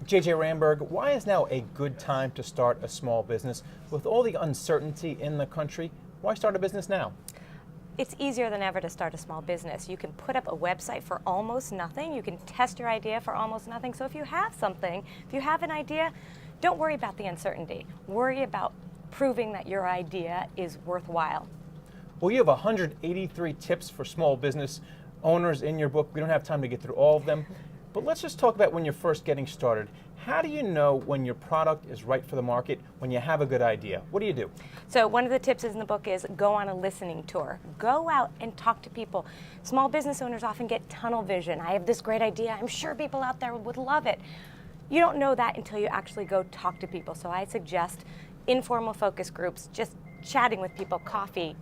JJ Ramberg, why is now a good time to start a small business? With all the uncertainty in the country, why start a business now? It's easier than ever to start a small business. You can put up a website for almost nothing. You can test your idea for almost nothing. So if you have something, if you have an idea, don't worry about the uncertainty. Worry about proving that your idea is worthwhile. Well, you have 183 tips for small business owners in your book. We don't have time to get through all of them. But let's just talk about when you're first getting started. How do you know when your product is right for the market, when you have a good idea? What do you do? So one of the tips in the book is go on a listening tour. Go out and talk to people. Small business owners often get tunnel vision. I have this great idea. I'm sure people out there would love it. You don't know that until you actually go talk to people. So I suggest informal focus groups, just chatting with people, coffee,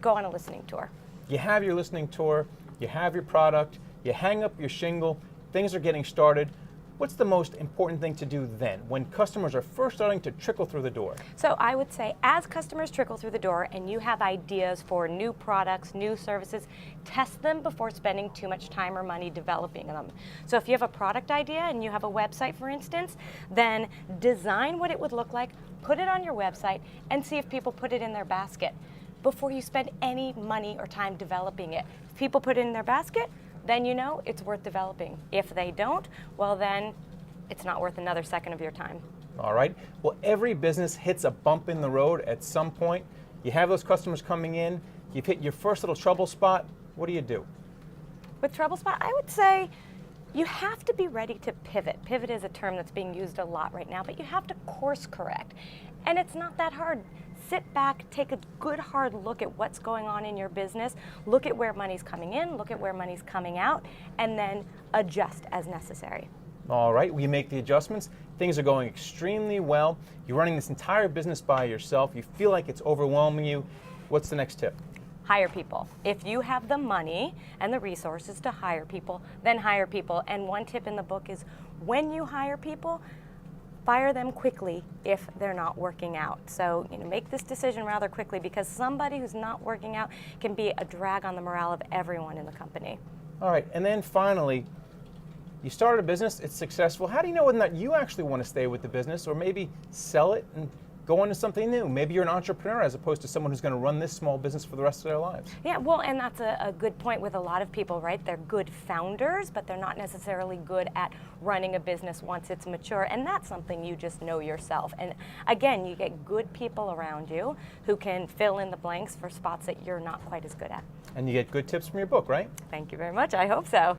go on a listening tour. You have your listening tour, you have your product, you hang up your shingle, things are getting started. What's the most important thing to do then, when customers are first starting to trickle through the door? So I would say as customers trickle through the door and you have ideas for new products, new services, test them before spending too much time or money developing them. So if you have a product idea and you have a website, for instance, then design what it would look like, put it on your website, and see if people put it in their basket before you spend any money or time developing it. If people put it in their basket, then you know it's worth developing. If they don't, well then it's not worth another second of your time. All right. Well, every business hits a bump in the road at some point. You have those customers coming in, you've hit your first little trouble spot. What do you do? With trouble spot, I would say you have to be ready to pivot. Pivot is a term that's being used a lot right now, but you have to course correct. And it's not that hard. Sit back, take a good hard look at what's going on in your business, look at where money's coming in, look at where money's coming out, and then adjust as necessary. All right, we make the adjustments. Things are going extremely well. You're running this entire business by yourself. You feel like it's overwhelming you. What's the next tip? Hire people. If you have the money and the resources to hire people, then hire people. And one tip in the book is when you hire people, fire them quickly if they're not working out. So make this decision rather quickly, because somebody who's not working out can be a drag on the morale of everyone in the company. All right, and then finally, you started a business, it's successful. How do you know whether or not you actually want to stay with the business or maybe sell it and go into something new? Maybe you're an entrepreneur as opposed to someone who's going to run this small business for the rest of their lives. Yeah, well, and that's a good point with a lot of people, right? They're good founders, but they're not necessarily good at running a business once it's mature, and that's something you just know yourself. And again, you get good people around you who can fill in the blanks for spots that you're not quite as good at. And you get good tips from your book, right? Thank you very much. I hope so.